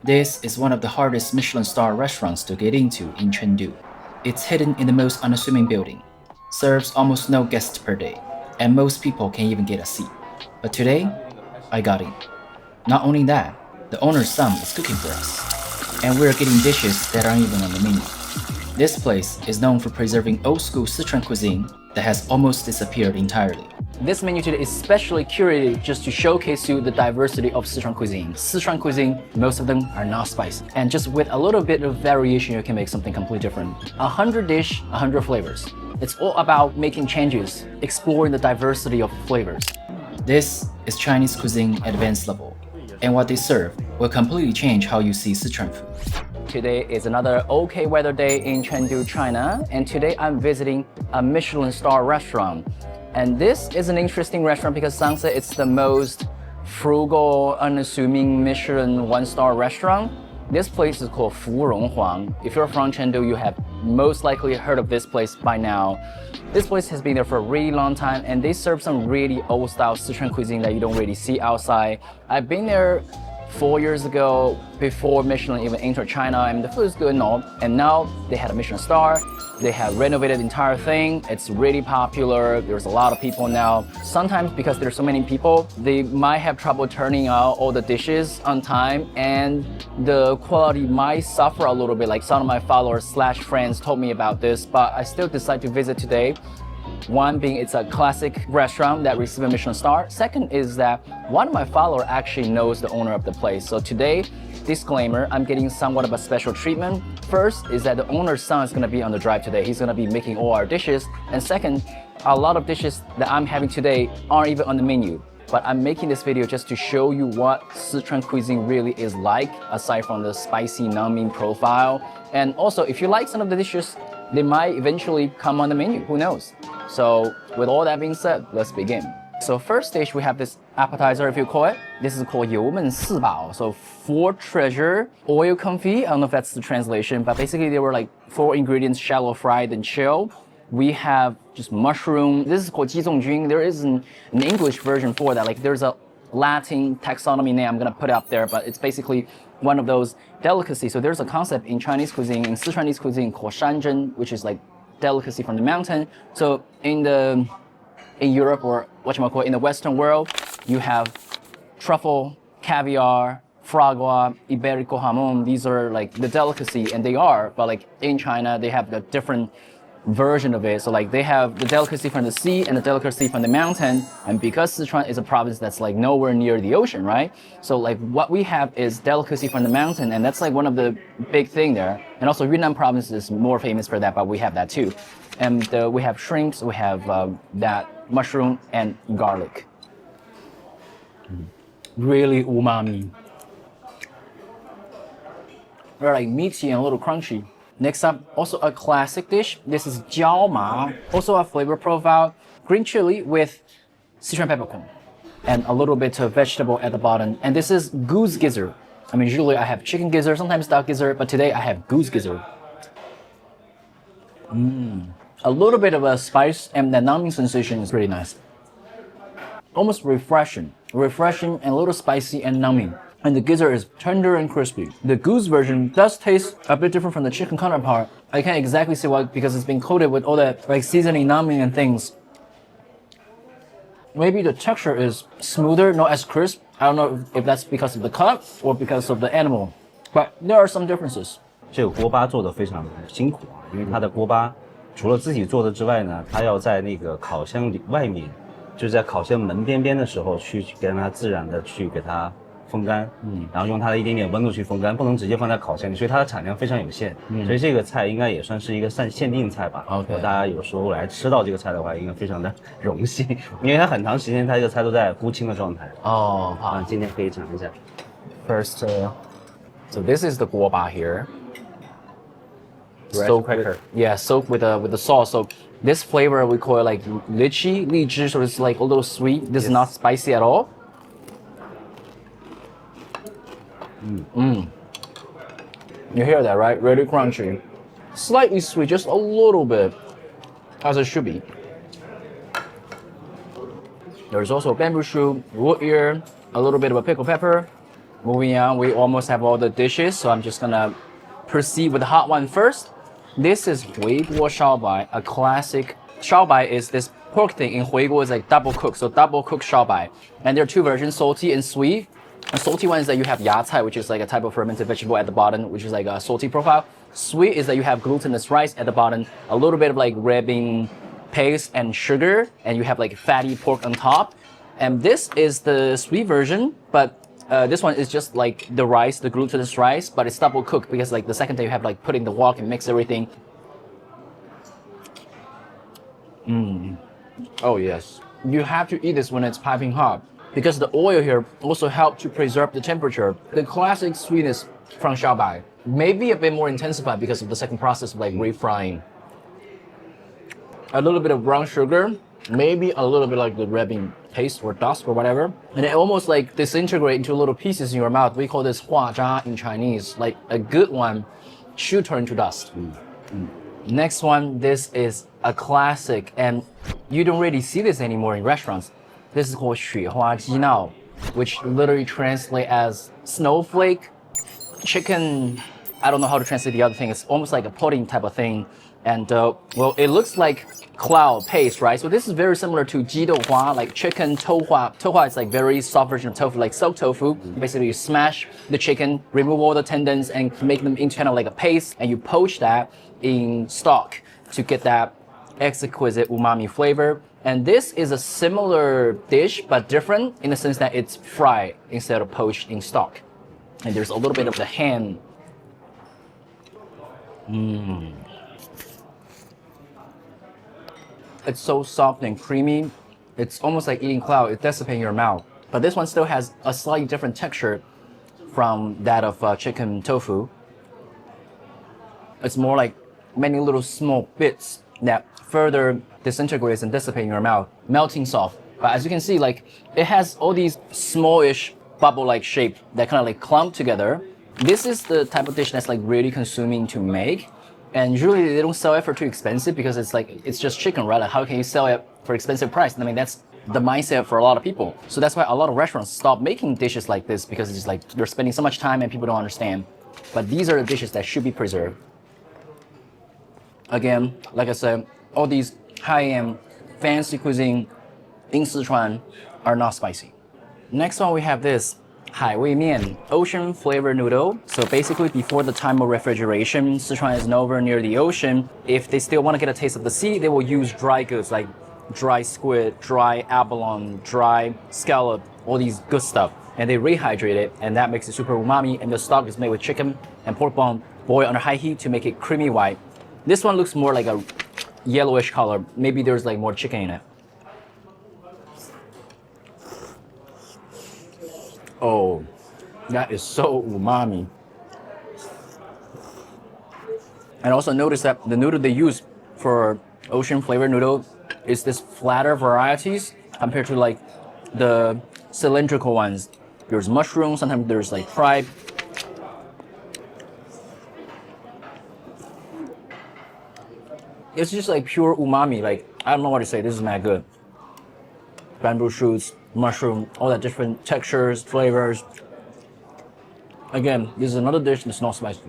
This is one of the hardest Michelin-starred restaurants to get into in Chengdu. It's hidden in the most unassuming building, serves almost no guests per day, and most people can't even get a seat. But today, I got in. Not only that, the owner's son is cooking for us, and we're getting dishes that aren't even on the menu. This place is known for preserving old-school Sichuan cuisine that has almost disappeared entirely. This menu today is specially curated just to showcase you the diversity of Sichuan cuisine. Sichuan cuisine, most of them are not spicy. And just with a little bit of variation, you can make something completely different. 100 dish, 100 flavors. It's all about making changes, exploring the diversity of flavors. This is Chinese cuisine advanced level, and what they serve will completely change how you see Sichuan food. Today is another okay weather day in Chengdu, China, and today I'm visiting a Michelin-starred restaurant. And this is an interesting restaurant because some say it's the most frugal, unassuming Michelin one-star restaurant. This place is called Rong Huang. If you're from Chengdu, you have most likely heard of this place by now. This place has been there for a really long time, and they serve some really old-style Sichuan cuisine that you don't really see outside. I've been there 4 years ago, before Michelin even entered China, and the food is good and all. And now they had a Michelin star. They have renovated the entire thing. It's really popular. There's a lot of people now. Sometimes because there's so many people, they might have trouble turning out all the dishes on time, and the quality might suffer a little bit. Like some of my followers / friends told me about this, but I still decided to visit today. One being it's a classic restaurant that received a Michelin star. Second is that one of my followers actually knows the owner of the place. So today, disclaimer, I'm getting somewhat of a special treatment. First is that the owner's son is going to be on the drive today. He's going to be making all our dishes. And second, a lot of dishes that I'm having today aren't even on the menu. But I'm making this video just to show you what Sichuan cuisine really is like, aside from the spicy numbing profile. And also, if you like some of the dishes, they might eventually come on the menu, who knows? So with all that being said, let's begin. So first dish, we have this appetizer, if you call it. This is called 油焖四宝. So 4 treasure oil confit. I don't know if that's the translation, but basically they were like 4 ingredients, shallow fried and chill. We have just mushroom. This is called 鸡纵菌. There is an English version for that. Like there's a Latin taxonomy name. I'm gonna put it up there, but it's basically one of those delicacies. So there's a concept in Chinese cuisine, in Sichuanese cuisine called shanzhen, which is like delicacy from the mountain. So in Europe, or whatchamacallit, in the Western world, you have truffle, caviar, foie gras, iberico jamon. These are like the delicacy, and they are, but like in China, they have the different version of it. So like they have the delicacy from the sea and the delicacy from the mountain, and because Sichuan is a province that's like nowhere near the ocean, right? So like what we have is delicacy from the mountain, and that's like one of the big thing there. And also Yunnan province is more famous for that, but we have that too. And we have shrimps, we have that mushroom and garlic. Really umami. They're like meaty and a little crunchy. Next up, also a classic dish. This is jiao ma, also a flavor profile. Green chili with Sichuan peppercorn and a little bit of vegetable at the bottom. And this is goose gizzard. I mean, usually I have chicken gizzard, sometimes duck gizzard, but today I have goose gizzard. A little bit of a spice, and the numbing sensation is pretty nice. Almost refreshing and a little spicy and numbing. And the gizzard is tender and crispy. The goose version does taste a bit different from the chicken counterpart. I can't exactly say why, because it's been coated with all that like seasoning, numbing and things. Maybe the texture is smoother, not as crisp. I don't know if that's because of the cut or because of the animal, but there are some differences. 这个锅巴做的非常辛苦啊，因为它的锅巴除了自己做的之外呢，它要在那个烤箱里外面，就是在烤箱门边的时候去让它自然的去给它风干，然后用它的一点点温度去风干，不能直接放在烤箱里，所以它的产量非常有限，所以这个菜应该也算是一个限定菜吧。OK， 大家有时候来吃到这个菜的话，应该非常的荣幸，因为它很长时间它这个菜都在沽清的状态。哦，好，啊，今天可以尝一下。First, so this is the guoba here. Soaked cracker. Soaked with the sauce. So this flavor we call it like lychee, so it's like a little sweet. This is not spicy at all. You hear that, right? Really crunchy. Slightly sweet, just a little bit, as it should be. There's also bamboo shoot, wood ear, a little bit of a pickled pepper, Moving on, we almost have all the dishes, so I'm just gonna proceed with the hot one first. This is Huiguo Shaobai, a classic. Shaobai is this pork thing in Huiguo is like double cooked, so double cooked Shaobai. And there are two versions, salty and sweet. The salty one is that you have yacai, which is like a type of fermented vegetable at the bottom, which is like a salty profile. Sweet is that you have glutinous rice at the bottom, a little bit of like red bean paste and sugar, and you have like fatty pork on top. And this is the sweet version, but this one is just like the rice, the glutinous rice, but it's double cooked because like the second day you have like put in the wok and mix everything. Oh yes. You have to eat this when it's piping hot because the oil here also helps to preserve the temperature. The classic sweetness from Shaobai may be a bit more intensified because of the second process of like refrying. A little bit of brown sugar, maybe a little bit like the red bean paste or dust or whatever. And it almost like disintegrate into little pieces in your mouth. We call this hua zha in Chinese. Like a good one should turn to dust. Next one, this is a classic and you don't really see this anymore in restaurants. This is called 雪花鸡闹, which literally translate as snowflake chicken. I don't know how to translate the other thing. It's almost like a pudding type of thing. And well, it looks like cloud paste, right? So this is very similar to 鸡豆花, like chicken tohua. Tohua is like very soft version of tofu, like soaked tofu. Basically, you smash the chicken, remove all the tendons, and make them into kind of like a paste, and you poach that in stock to get that exquisite umami flavor. And this is a similar dish, but different in the sense that it's fried instead of poached in stock. And there's a little bit of the ham. It's so soft and creamy. It's almost like eating cloud. It dissipates in your mouth. But this one still has a slightly different texture from that of chicken tofu. It's more like many little small bits that further disintegrates and dissipate in your mouth, melting soft. But as you can see, like it has all these smallish bubble-like shape that kind of like clump together. This is the type of dish that's like really consuming to make. And usually they don't sell it for too expensive because it's like, it's just chicken, right? Like how can you sell it for expensive price? I mean, that's the mindset for a lot of people. So that's why a lot of restaurants stop making dishes like this because it's just like, you're spending so much time and people don't understand. But these are the dishes that should be preserved. Again, like I said, all these high-end fancy cuisine in Sichuan are not spicy. Next one, we have this 海味面, ocean flavored noodle. So basically before the time of refrigeration, Sichuan is nowhere near the ocean. If they still want to get a taste of the sea, they will use dry goods like dry squid, dry abalone, dry scallop, all these good stuff. And they rehydrate it and that makes it super umami, and the stock is made with chicken and pork bone, boiled under high heat to make it creamy white. This one looks more like a yellowish color. Maybe there's like more chicken in it. Oh, that is so umami. And also notice that the noodle they use for ocean flavored noodle is this flatter varieties compared to like the cylindrical ones. There's mushroom, sometimes there's like fried. It's just like pure umami. Like, I don't know what to say, this is mad good. Bamboo shoots, mushroom, all that different textures, flavors. Again, this is another dish that's not spicy.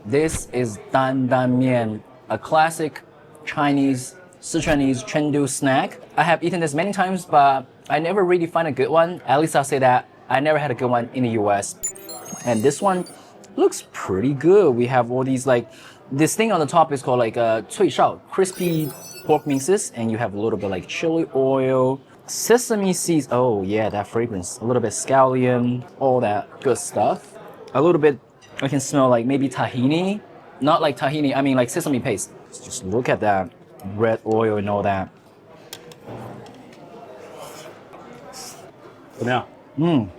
This is dan dan mian, a classic Chinese, Sichuanese Chengdu snack. I have eaten this many times, but I never really find a good one. At least I'll say that. I never had a good one in the US. And this one looks pretty good. We have all these like, this thing on the top is called like cui shao, crispy pork minces, and you have a little bit like chili oil, sesame seeds. Oh yeah, that fragrance. A little bit scallion, all that good stuff. A little bit, I can smell like maybe tahini. Not like tahini, I mean like sesame paste. Just look at that red oil and all that. 怎么样？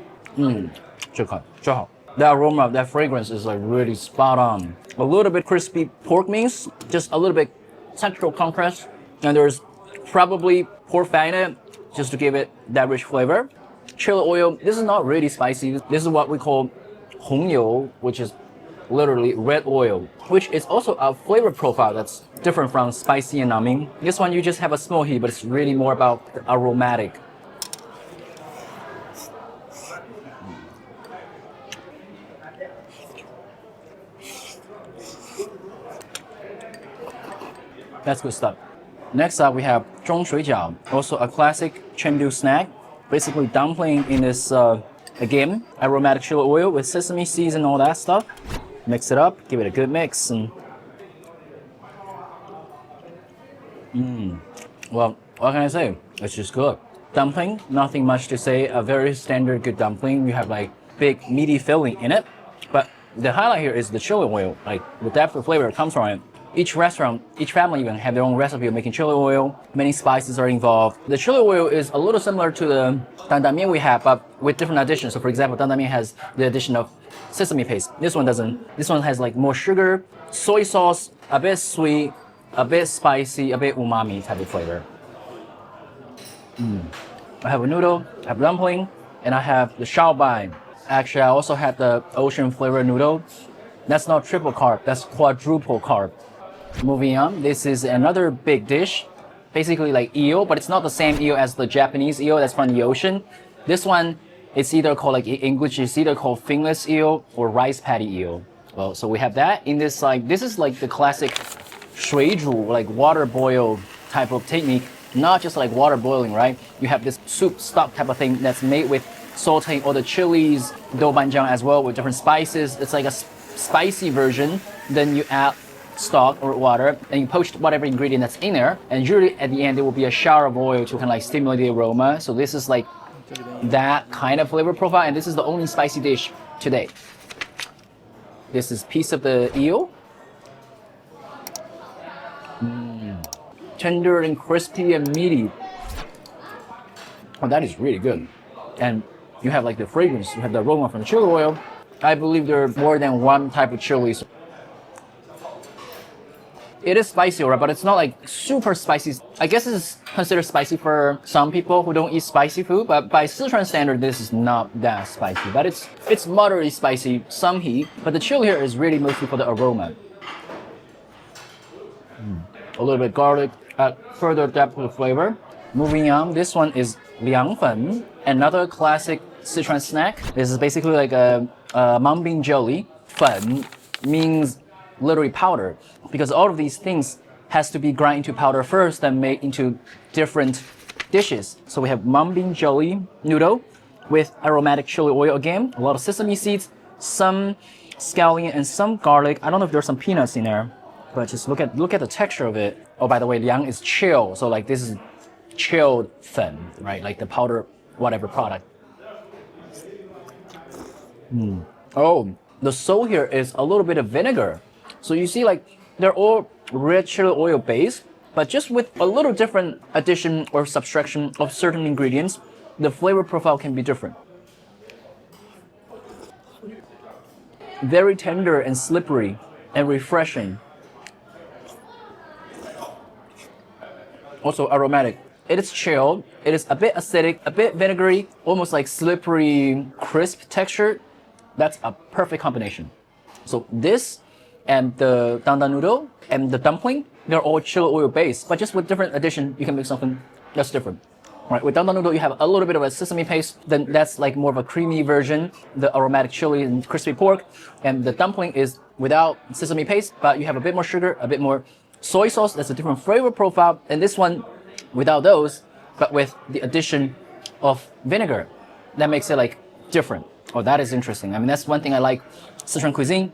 这好. That aroma, that fragrance is like really spot on. A little bit crispy pork mince, just a little bit textural contrast. And there's probably pork fat in it, just to give it that rich flavor. Chili oil, this is not really spicy. This is what we call 红油, which is literally red oil, which is also a flavor profile that's different from spicy and numbing. This one, you just have a small heat, but it's really more about the aromatic. That's good stuff. Next up, we have zhong shui jiao, also a classic Chengdu snack. Basically dumpling in this, again, aromatic chili oil with sesame seeds and all that stuff. Mix it up, give it a good mix, and well, what can I say? It's just good. Dumpling, nothing much to say. A very standard good dumpling. You have like big meaty filling in it, but the highlight here is the chili oil. Like the depth of flavor comes from it. Each restaurant, each family even have their own recipe of making chili oil. Many spices are involved. The chili oil is a little similar to the dandan mian we have, but with different additions. So for example, dandan mian has the addition of sesame paste. This one doesn't. This one has like more sugar, soy sauce, a bit sweet, a bit spicy, a bit umami type of flavor. I have a noodle, I have dumpling, and I have the xiaobai. Actually, I also have the ocean flavor noodle. That's not triple carb, that's quadruple carb. Moving on, this is another big dish, basically like eel, but it's not the same eel as the Japanese eel that's from the ocean. This one, it's either called, like in English, it's either called finless eel or rice paddy eel. Well, so we have that in this, like, this is like the classic shui zhu, like water boil type of technique, not just like water boiling, right? You have this soup stock type of thing that's made with sauteing all the chilies, doubanjiang as well with different spices. It's like a spicy version. Then you add stock or water and you poach whatever ingredient that's in there, and usually at the end there will be a shower of oil to kind of like stimulate the aroma. So this is like that kind of flavor profile, and this is the only spicy dish today. This is piece of the eel. Tender and crispy and meaty. Oh, that is really good. And you have like the fragrance, you have the aroma from the chili oil. I believe there are more than one type of chilies. It is spicy, right? But it's not like super spicy. I guess it's considered spicy for some people who don't eat spicy food, but by Sichuan standard, this is not that spicy. But it's moderately spicy, some heat, but the chili here is really mostly for the aroma. A little bit garlic, further depth of flavor. Moving on, this one is liangfen, another classic Sichuan snack. This is basically like a numbing jelly. Fen means literally powder, because all of these things has to be ground into powder first, then made into different dishes. So we have numbing jelly noodle with aromatic chili oil again, a lot of sesame seeds, some scallion and some garlic. I don't know if there's some peanuts in there, but just look at the texture of it. Oh, by the way, liang is chill, so like this is chilled fen, right? Like the powder, whatever product. Oh, the soul here is a little bit of vinegar. So you see, like they're all red chili oil based, but just with a little different addition or subtraction of certain ingredients, the flavor profile can be different. Very tender and slippery and refreshing. Also aromatic. It is chilled, it is a bit acidic, a bit vinegary, almost like slippery, crisp texture. That's a perfect combination. So this and the dandan noodle and the dumpling, they're all chili oil based, but just with different addition, you can make something that's different. Right, with dandan noodle, you have a little bit of a sesame paste, then that's like more of a creamy version, the aromatic chili and crispy pork, and the dumpling is without sesame paste, but you have a bit more sugar, a bit more soy sauce, that's a different flavor profile, and this one without those, but with the addition of vinegar. That makes it like different. Oh, that is interesting. I mean, that's one thing I like Sichuan cuisine.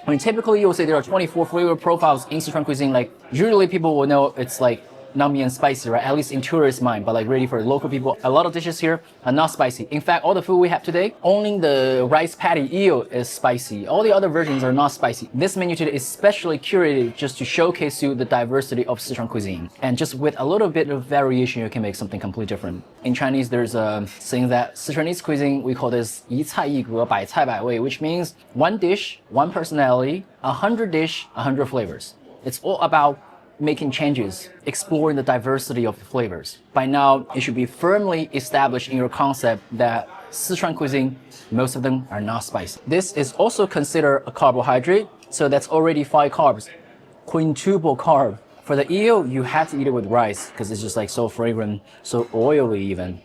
I mean, typically you'll say there are 24 flavor profiles in Sichuan cuisine. Like, usually people will know it's like nummy and spicy, right? At least in tourist mind, but like really for local people, a lot of dishes here are not spicy. In fact, all the food we have today, only the rice patty eel is spicy. All the other versions are not spicy. This menu today is specially curated just to showcase you the diversity of Sichuan cuisine. And just with a little bit of variation, you can make something completely different. In Chinese, there's a saying that Sichuanese cuisine, we call this 一菜一格百菜百味, which means one dish, one personality, 100 dish, 100 flavors. It's all about making changes, exploring the diversity of the flavors. By now, it should be firmly established in your concept that Sichuan cuisine, most of them are not spicy. This is also considered a carbohydrate, so that's already 5 carbs. Quintuple carb. For the eel, you have to eat it with rice because it's just like so fragrant, so oily even.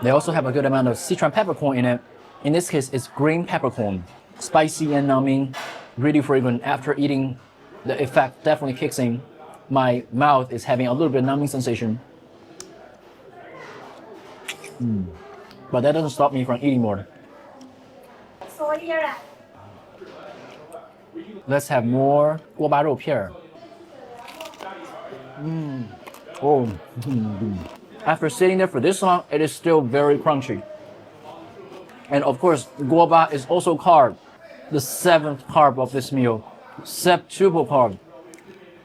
They also have a good amount of Sichuan peppercorn in it. In this case, it's green peppercorn. spicy and numbing, really fragrant. After eating, the effect definitely kicks in. My mouth is having a little bit of numbing sensation. But that doesn't stop me from eating more. Let's have more guoba 肉片儿. Oh. After sitting there for this long, it is still very crunchy. And of course, guoba is also carb, the 7th carb of this meal, septuple carb.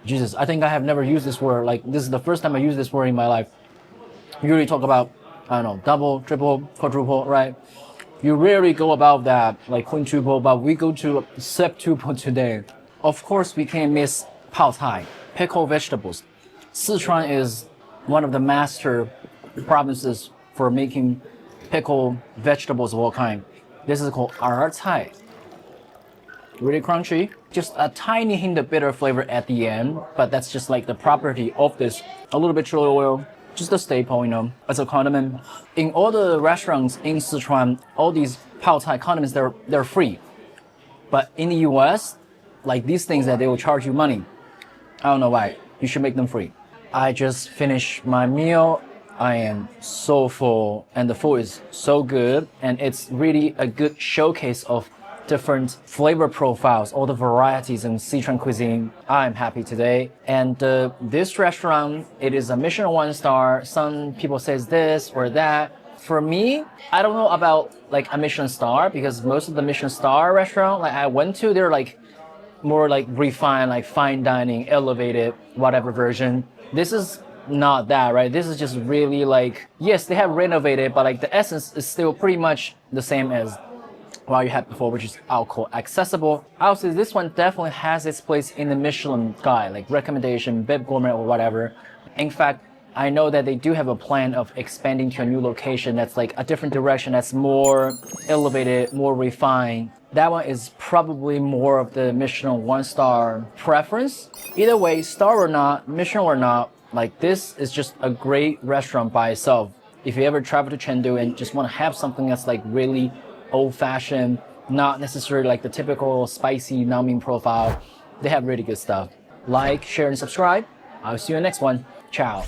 Jesus, I think I have never used this word. Like, this is the first time I use this word in my life. You usually talk about, I don't know, double, triple, quadruple, right? You rarely go about that, like quintuple, but we go to septuple today. Of course, we can't miss pao tai, pickled vegetables. Sichuan is one of the master provinces for making pickled vegetables of all kind. This is called cai. Really crunchy. Just a tiny hint of bitter flavor at the end, but that's just like the property of this. A little bit chili oil, just a staple, you know, as a condiment. In all the restaurants in Sichuan, all these pao tai condiments, they're free. But in the US, like these things that they will charge you money. I don't know why. You should make them free. I just finished my meal. I am so full and the food is so good, and it's really a good showcase of different flavor profiles, all the varieties in Sichuan cuisine. I'm happy today. And this restaurant, it is a Michelin 1-star. Some people says this or that. For me, I don't know about like a Michelin star, because most of the Michelin star restaurant like I went to, they're like more like refined, like fine dining, elevated, whatever version. This is not that, right? This is just really like, yes, they have renovated, but like the essence is still pretty much the same as what you had before, which is alcohol accessible. I would say this one definitely has its place in the Michelin guide, like recommendation, Bib Gourmet or whatever. In fact, I know that they do have a plan of expanding to a new location that's like a different direction, that's more elevated, more refined. That one is probably more of the Michelin 1-star preference. Either way, star or not, Michelin or not, like this is just a great restaurant by itself. If you ever travel to Chengdu and just want to have something that's like really old-fashioned, not necessarily like the typical spicy numbing profile, they have really good stuff. Like, share, and subscribe. I'll see you in the next one. Ciao.